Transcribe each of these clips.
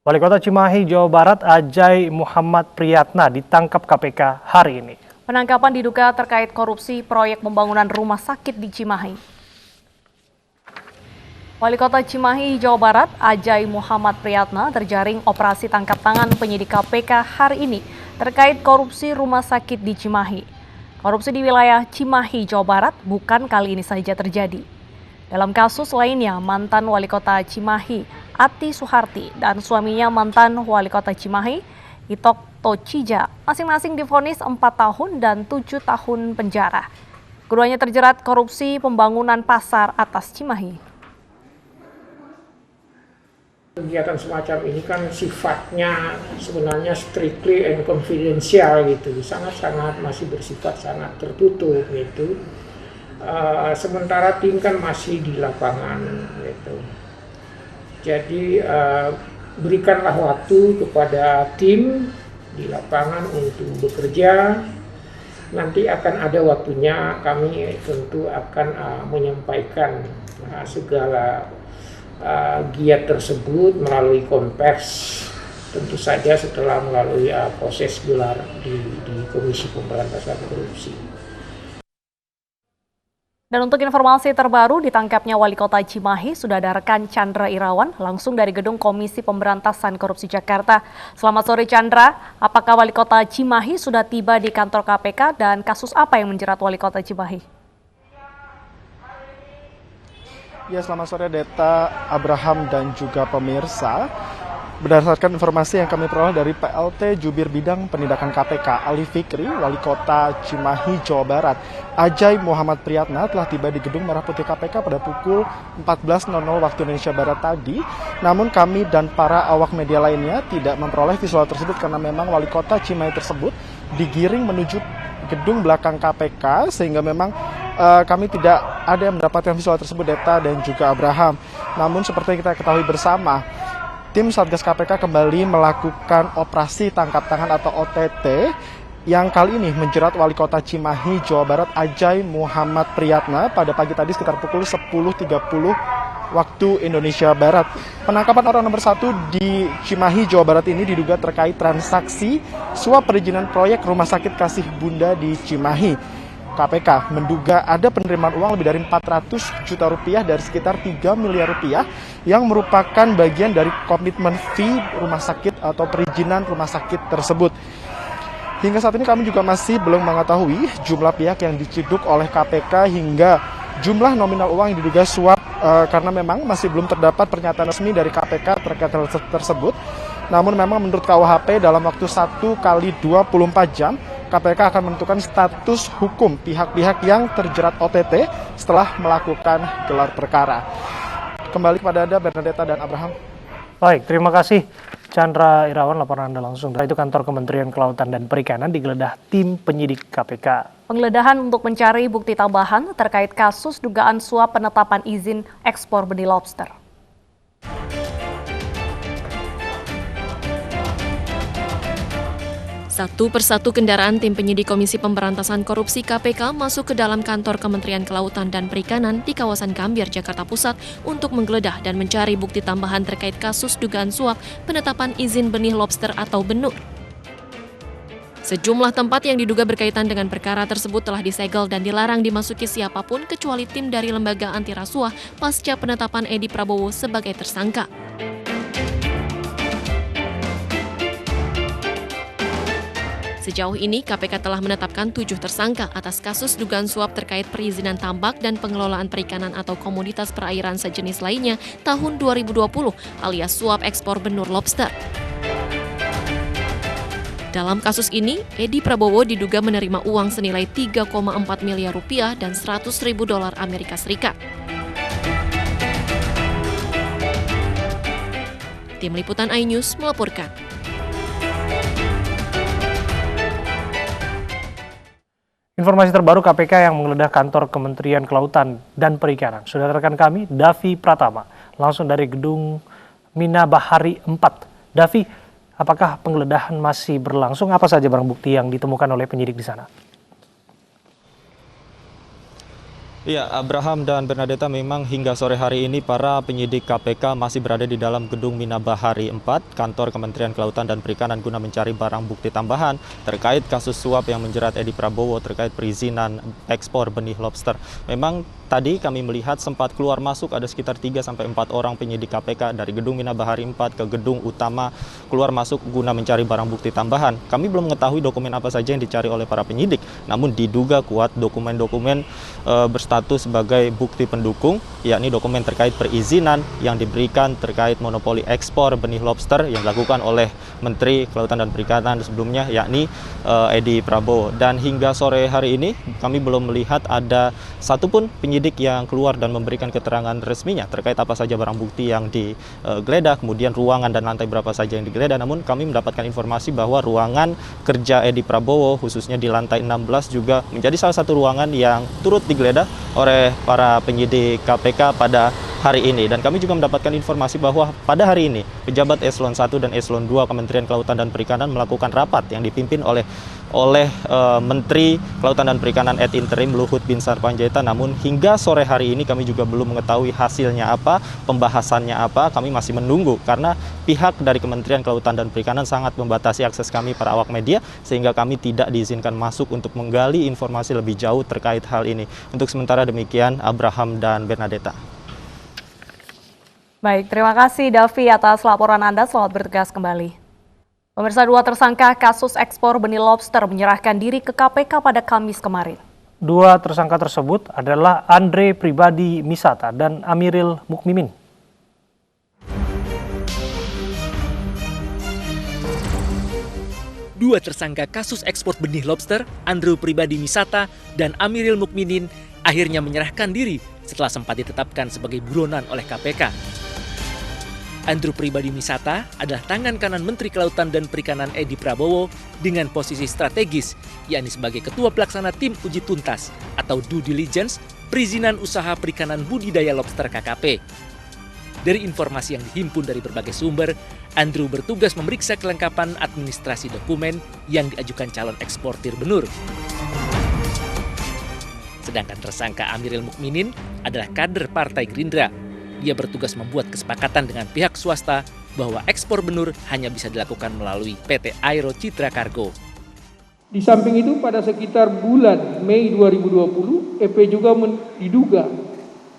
Wali Kota Cimahi, Jawa Barat, Ajay Muhammad Priyatna ditangkap KPK hari ini. Penangkapan diduga terkait korupsi proyek pembangunan rumah sakit di Cimahi. Wali Kota Cimahi, Jawa Barat, Ajay Muhammad Priyatna terjaring operasi tangkap tangan penyidik KPK hari ini terkait korupsi rumah sakit di Cimahi. Korupsi di wilayah Cimahi, Jawa Barat bukan kali ini saja terjadi. Dalam kasus lainnya, mantan Wali Kota Cimahi, Ati Suharti, dan suaminya mantan Wali Kota Cimahi, Itok Tochija, masing-masing divonis 4 tahun dan 7 tahun penjara. Keduanya terjerat korupsi pembangunan pasar atas Cimahi. Kegiatan semacam ini kan sifatnya sebenarnya strictly and confidential gitu, sangat-sangat masih bersifat sangat tertutup gitu. Sementara tim kan masih di lapangan gitu. Jadi berikanlah waktu kepada tim di lapangan untuk bekerja. Nanti akan ada waktunya, kami tentu akan menyampaikan segala giat tersebut melalui konvers, tentu saja setelah melalui proses gelar di Komisi Pemberantasan Korupsi. Dan untuk informasi terbaru, ditangkapnya Wali Kota Cimahi sudah ada rekan Chandra Irawan langsung dari Gedung Komisi Pemberantasan Korupsi Jakarta. Selamat sore Chandra, apakah Wali Kota Cimahi sudah tiba di kantor KPK dan kasus apa yang menjerat Wali Kota Cimahi? Ya, selamat sore Deta, Abraham dan juga pemirsa. Berdasarkan informasi yang kami peroleh dari PLT Jubir Bidang Penindakan KPK Ali Fikri, Wali Kota Cimahi, Jawa Barat, Ajay Muhammad Priyatna telah tiba di Gedung Merah Putih KPK pada pukul 14.00 waktu Indonesia Barat tadi. Namun kami dan para awak media lainnya tidak memperoleh visual tersebut karena memang Wali Kota Cimahi tersebut digiring menuju gedung belakang KPK sehingga memang kami tidak ada yang mendapatkan visual tersebut, Deta dan juga Abraham. Namun seperti yang kita ketahui bersama, tim Satgas KPK kembali melakukan operasi tangkap tangan atau OTT yang kali ini menjerat Wali Kota Cimahi, Jawa Barat, Ajay Muhammad Priyatna pada pagi tadi sekitar pukul 10.30 waktu Indonesia Barat. Penangkapan orang nomor 1 di Cimahi, Jawa Barat ini diduga terkait transaksi suap perizinan proyek Rumah Sakit Kasih Bunda di Cimahi. KPK menduga ada penerimaan uang lebih dari 400 juta rupiah dari sekitar 3 miliar rupiah yang merupakan bagian dari komitmen fee rumah sakit atau perizinan rumah sakit tersebut. Hingga saat ini kami juga masih belum mengetahui jumlah pihak yang diciduk oleh KPK hingga jumlah nominal uang yang diduga suap karena memang masih belum terdapat pernyataan resmi dari KPK terkait hal tersebut. Namun memang menurut KUHP dalam waktu 1 kali 24 jam KPK akan menentukan status hukum pihak-pihak yang terjerat OTT setelah melakukan gelar perkara. Kembali kepada Anda, Bernadetta dan Abraham. Baik, terima kasih Chandra Irawan, laporan Anda langsung. Itu kantor Kementerian Kelautan dan Perikanan digeledah tim penyidik KPK. Penggeledahan untuk mencari bukti tambahan terkait kasus dugaan suap penetapan izin ekspor benih lobster. Satu persatu kendaraan tim penyidik Komisi Pemberantasan Korupsi KPK masuk ke dalam kantor Kementerian Kelautan dan Perikanan di kawasan Gambir, Jakarta Pusat untuk menggeledah dan mencari bukti tambahan terkait kasus dugaan suap penetapan izin benih lobster atau BENUR. Sejumlah tempat yang diduga berkaitan dengan perkara tersebut telah disegel dan dilarang dimasuki siapapun kecuali tim dari Lembaga Anti Rasuah pasca penetapan Edi Prabowo sebagai tersangka. Sejauh ini, KPK telah menetapkan 7 tersangka atas kasus dugaan suap terkait perizinan tambak dan pengelolaan perikanan atau komoditas perairan sejenis lainnya tahun 2020 alias suap ekspor benur lobster. Dalam kasus ini, Edi Prabowo diduga menerima uang senilai 3,4 miliar rupiah dan 100.000 dolar Amerika Serikat. Tim Liputan iNews melaporkan. Informasi terbaru KPK yang menggeledah kantor Kementerian Kelautan dan Perikanan. Sudah rekan kami, Davi Pratama, langsung dari Gedung Mina Bahari 4. Davi, apakah penggeledahan masih berlangsung? Apa saja barang bukti yang ditemukan oleh penyidik di sana? Iya, Abraham dan Bernadetta, memang hingga sore hari ini para penyidik KPK masih berada di dalam gedung Mina Bahari 4, kantor Kementerian Kelautan dan Perikanan guna mencari barang bukti tambahan terkait kasus suap yang menjerat Edi Prabowo terkait perizinan ekspor benih lobster. Memang tadi kami melihat sempat keluar masuk ada sekitar 3-4 orang penyidik KPK dari gedung Mina Bahari 4 ke gedung utama keluar masuk guna mencari barang bukti tambahan. Kami belum mengetahui dokumen apa saja yang dicari oleh para penyidik, namun diduga kuat dokumen-dokumen berstatus sebagai bukti pendukung, yakni dokumen terkait perizinan yang diberikan terkait monopoli ekspor benih lobster yang dilakukan oleh Menteri Kelautan dan Perikanan sebelumnya, yakni Edi Prabowo. Dan hingga sore hari ini kami belum melihat ada satupun penyidik yang keluar dan memberikan keterangan resminya terkait apa saja barang bukti yang digeledah, kemudian ruangan dan lantai berapa saja yang digeledah. Namun kami mendapatkan informasi bahwa ruangan kerja Edi Prabowo khususnya di lantai 16 juga menjadi salah satu ruangan yang turut digeledah oleh para penyidik KPK pada hari ini. Dan kami juga mendapatkan informasi bahwa pada hari ini pejabat Eselon 1 dan Eselon 2 Kementerian Kelautan dan Perikanan melakukan rapat yang dipimpin oleh Menteri Kelautan dan Perikanan ad interim Luhut Binsar Panjaitan. Namun hingga sore hari ini kami juga belum mengetahui hasilnya apa, pembahasannya apa. Kami masih menunggu karena pihak dari Kementerian Kelautan dan Perikanan sangat membatasi akses kami para awak media sehingga kami tidak diizinkan masuk untuk menggali informasi lebih jauh terkait hal ini. Untuk sementara demikian, Abraham dan Bernadetta. Baik, terima kasih Davi atas laporan Anda. Selamat bertugas kembali. Pemirsa, 2 tersangka kasus ekspor benih lobster menyerahkan diri ke KPK pada Kamis kemarin. 2 tersangka tersebut adalah Andre Pribadi Misata dan Amiril Mukmimin. Dua tersangka kasus ekspor benih lobster, Andrew Pribadi Misata dan Amiril Mukminin, akhirnya menyerahkan diri setelah sempat ditetapkan sebagai buronan oleh KPK. Andrew Pribadi Misata adalah tangan kanan Menteri Kelautan dan Perikanan Edi Prabowo dengan posisi strategis, yakni sebagai Ketua Pelaksana Tim Uji Tuntas atau Due Diligence Perizinan Usaha Perikanan Budidaya Lobster KKP. Dari informasi yang dihimpun dari berbagai sumber, Andrew bertugas memeriksa kelengkapan administrasi dokumen yang diajukan calon eksportir benur. Sedangkan tersangka Amiril Mukminin adalah kader Partai Gerindra. Dia bertugas membuat kesepakatan dengan pihak swasta bahwa ekspor benur hanya bisa dilakukan melalui PT Aero Citra Cargo. Di samping itu pada sekitar bulan Mei 2020, EP juga diduga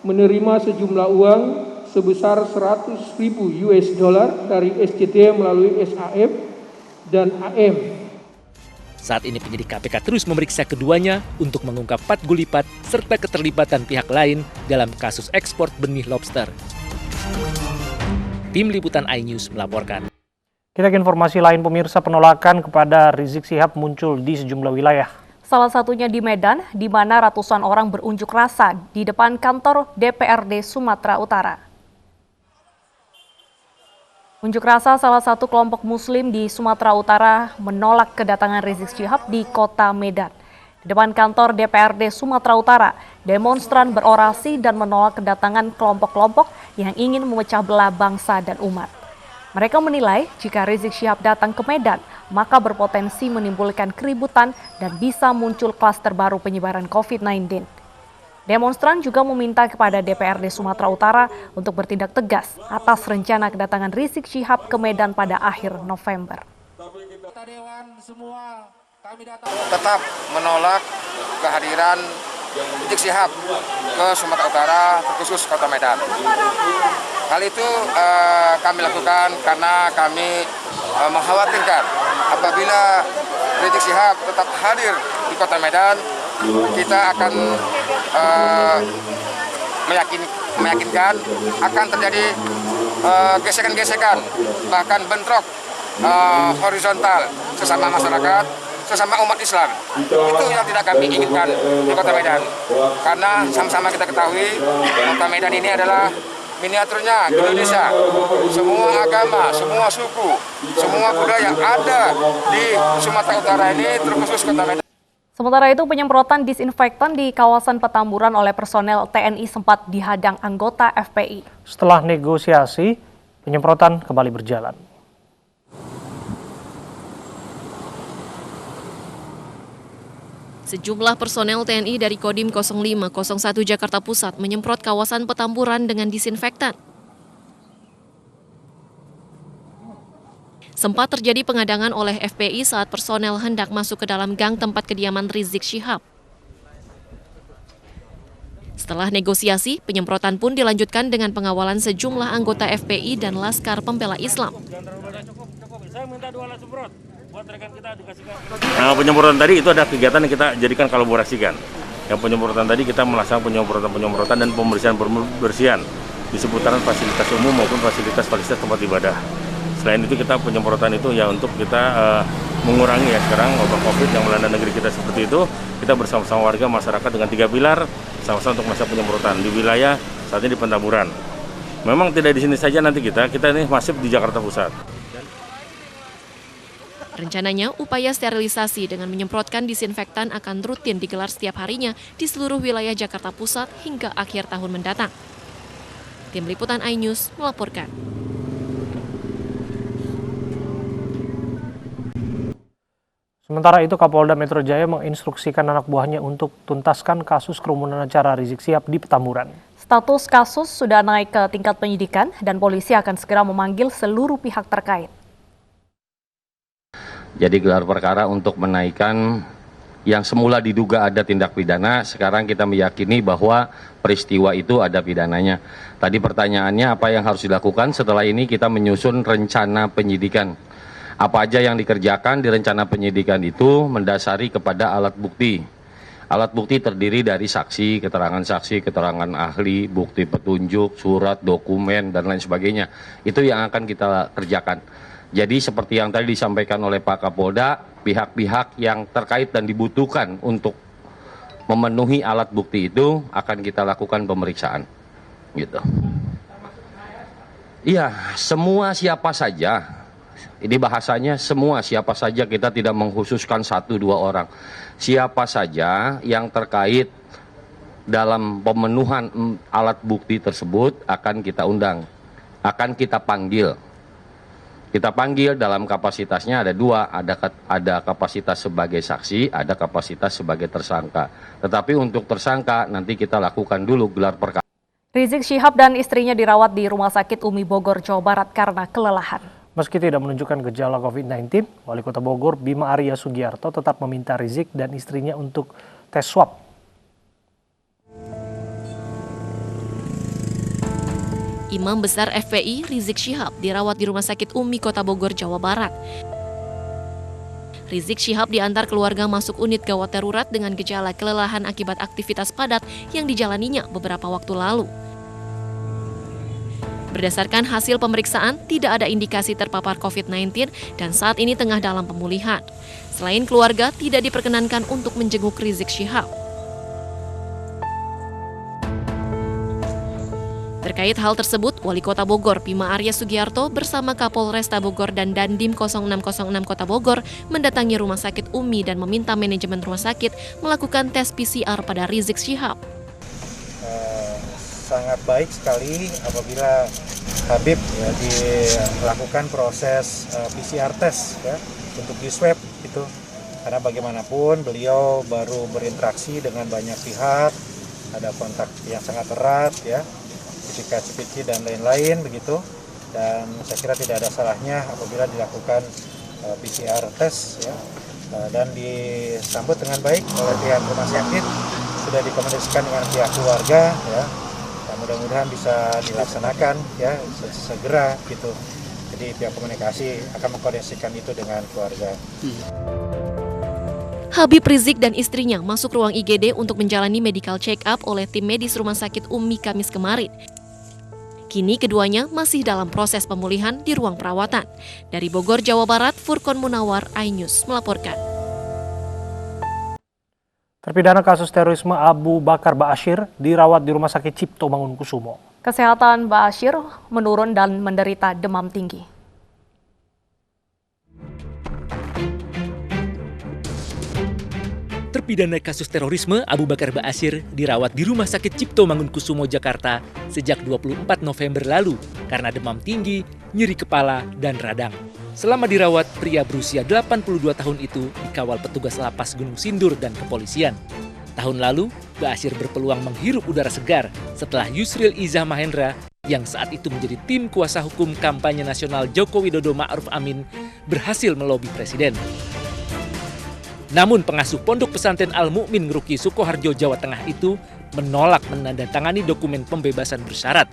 menerima sejumlah uang sebesar 100.000 US dollar dari SCT melalui SAF dan AM. Saat ini penyidik KPK terus memeriksa keduanya untuk mengungkap patgulipat serta keterlibatan pihak lain dalam kasus ekspor benih lobster. Tim Liputan iNews melaporkan. Kita ke informasi lain, pemirsa. Penolakan kepada Rizik Syihab muncul di sejumlah wilayah. Salah satunya di Medan, di mana ratusan orang berunjuk rasa di depan kantor DPRD Sumatera Utara. Unjuk rasa salah satu kelompok Muslim di Sumatera Utara menolak kedatangan Rizik Syihab di kota Medan. Di depan kantor DPRD Sumatera Utara, demonstran berorasi dan menolak kedatangan kelompok-kelompok yang ingin memecah belah bangsa dan umat. Mereka menilai jika Rizik Syihab datang ke Medan, maka berpotensi menimbulkan keributan dan bisa muncul klaster baru penyebaran COVID-19. Demonstran juga meminta kepada DPRD Sumatera Utara untuk bertindak tegas atas rencana kedatangan Rizik Syihab ke Medan pada akhir November. Tetap menolak kehadiran Rizik Syihab ke Sumatera Utara, khusus Kota Medan. Hal itu kami lakukan karena kami mengkhawatirkan apabila Rizik Syihab tetap hadir di Kota Medan, kita akan meyakinkan akan terjadi gesekan-gesekan, bahkan bentrok horizontal sesama masyarakat, sesama umat Islam. Itu yang tidak kami inginkan di Kota Medan. Karena sama-sama kita ketahui Kota Medan ini adalah miniaturnya Indonesia. Semua agama, semua suku, semua budaya ada di Sumatera Utara ini, terkhusus Kota Medan. Sementara itu, penyemprotan disinfektan di kawasan Petamburan oleh personel TNI sempat dihadang anggota FPI. Setelah negosiasi, penyemprotan kembali berjalan. Sejumlah personel TNI dari Kodim 0501 Jakarta Pusat menyemprot kawasan Petamburan dengan disinfektan. Sempat terjadi pengadangan oleh FPI saat personel hendak masuk ke dalam gang tempat kediaman Rizik Syihab. Setelah negosiasi, penyemprotan pun dilanjutkan dengan pengawalan sejumlah anggota FPI dan Laskar Pembela Islam. Nah, penyemprotan tadi itu ada kegiatan yang kita jadikan kolaborasikan. Yang penyemprotan tadi kita melaksanakan penyemprotan dan pembersihan di seputaran fasilitas umum maupun fasilitas tempat ibadah. Selain itu kita penyemprotan itu ya untuk kita mengurangi ya sekarang wabah COVID yang melanda negeri kita seperti itu. Kita bersama-sama warga masyarakat dengan 3 pilar sama-sama untuk masa penyemprotan di wilayah saat ini di Petamburan. Memang tidak di sini saja nanti kita ini masif di Jakarta Pusat. Rencananya, upaya sterilisasi dengan menyemprotkan disinfektan akan rutin digelar setiap harinya di seluruh wilayah Jakarta Pusat hingga akhir tahun mendatang. Tim Liputan iNews melaporkan. Sementara itu, Kapolda Metro Jaya menginstruksikan anak buahnya untuk tuntaskan kasus kerumunan acara Rizik Syihab di Petamburan. Status kasus sudah naik ke tingkat penyidikan dan polisi akan segera memanggil seluruh pihak terkait. Jadi gelar perkara untuk menaikkan yang semula diduga ada tindak pidana, sekarang kita meyakini bahwa peristiwa itu ada pidananya. Tadi pertanyaannya apa yang harus dilakukan, setelah ini kita menyusun rencana penyidikan. Apa aja yang dikerjakan di rencana penyidikan itu mendasari kepada alat bukti. Alat bukti terdiri dari saksi, keterangan ahli, bukti petunjuk, surat, dokumen, dan lain sebagainya. Itu yang akan kita kerjakan. Jadi seperti yang tadi disampaikan oleh Pak Kapolda, pihak-pihak yang terkait dan dibutuhkan untuk memenuhi alat bukti itu akan kita lakukan pemeriksaan. Gitu. Iya, semua siapa saja. Ini bahasanya semua siapa saja, kita tidak mengkhususkan 1-2 orang. Siapa saja yang terkait dalam pemenuhan alat bukti tersebut akan kita undang, akan kita panggil. Kita panggil dalam kapasitasnya ada 2, ada kapasitas sebagai saksi, ada kapasitas sebagai tersangka. Tetapi untuk tersangka nanti kita lakukan dulu gelar perkara. Rizik Syihab dan istrinya dirawat di Rumah Sakit Umi Bogor, Jawa Barat karena kelelahan. Meski tidak menunjukkan gejala COVID-19, Wali Kota Bogor Bima Arya Sugiarto tetap meminta Rizik dan istrinya untuk tes swab. Imam Besar FPI Rizik Syihab dirawat di Rumah Sakit Umi Kota Bogor, Jawa Barat. Rizik Syihab diantar keluarga masuk unit gawat darurat dengan gejala kelelahan akibat aktivitas padat yang dijalaninya beberapa waktu lalu. Berdasarkan hasil pemeriksaan, tidak ada indikasi terpapar COVID-19 dan saat ini tengah dalam pemulihan. Selain keluarga, tidak diperkenankan untuk menjenguk Rizik Syihab. Terkait hal tersebut, Wali Kota Bogor Bima Arya Sugiarto bersama Kapolresta Bogor dan Dandim 0606 Kota Bogor mendatangi Rumah Sakit Umi dan meminta manajemen rumah sakit melakukan tes PCR pada Rizik Syihab. Sangat baik sekali apabila Habib ya, dilakukan proses PCR test ya, untuk di swab itu, karena bagaimanapun beliau baru berinteraksi dengan banyak pihak, ada kontak yang sangat erat ya, cipika-cipiki dan lain-lain begitu, dan saya kira tidak ada salahnya apabila dilakukan PCR test ya, dan disambut dengan baik oleh pihak rumah sakit, sudah dikomunikasikan dengan pihak keluarga ya. Mudah-mudahan bisa dilaksanakan ya segera gitu. Jadi pihak komunikasi akan mengkoordinasikan itu dengan keluarga. Habib Rizik dan istrinya masuk ruang IGD untuk menjalani medical check-up oleh tim medis Rumah Sakit Umi Kamis kemarin. Kini keduanya masih dalam proses pemulihan di ruang perawatan. Dari Bogor, Jawa Barat, Furqon Munawar, iNews melaporkan. Terpidana kasus terorisme Abu Bakar Ba'asyir dirawat di Rumah Sakit Cipto Mangunkusumo. Kesehatan Ba'asyir menurun dan menderita demam tinggi. Terpidana kasus terorisme Abu Bakar Ba'asyir dirawat di Rumah Sakit Cipto Mangunkusumo, Jakarta sejak 24 November lalu karena demam tinggi nyeri kepala, dan radang. Selama dirawat, pria berusia 82 tahun itu dikawal petugas lapas Gunung Sindur dan kepolisian. Tahun lalu, Ba'asyir berpeluang menghirup udara segar setelah Yusril Izzah Mahendra yang saat itu menjadi tim kuasa hukum kampanye nasional Joko Widodo Ma'ruf Amin berhasil melobi presiden. Namun pengasuh Pondok Pesantren Al-Mu'min Ngeruki Sukoharjo, Jawa Tengah itu menolak menandatangani dokumen pembebasan bersyarat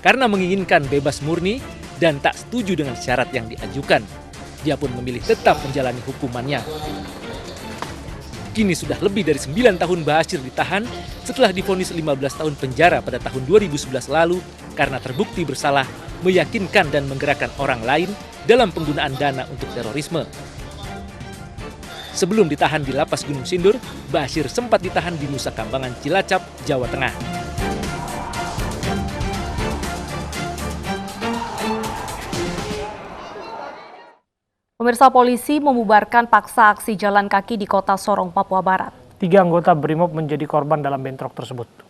karena menginginkan bebas murni dan tak setuju dengan syarat yang diajukan. Dia pun memilih tetap menjalani hukumannya. Kini sudah lebih dari 9 tahun Ba'asyir ditahan setelah divonis 15 tahun penjara pada tahun 2011 lalu karena terbukti bersalah meyakinkan dan menggerakkan orang lain dalam penggunaan dana untuk terorisme. Sebelum ditahan di lapas Gunung Sindur, Ba'asyir sempat ditahan di Nusa Kambangan, Cilacap, Jawa Tengah. Pemirsa, polisi membubarkan paksa aksi jalan kaki di Kota Sorong, Papua Barat. 3 anggota BRIMOB menjadi korban dalam bentrok tersebut.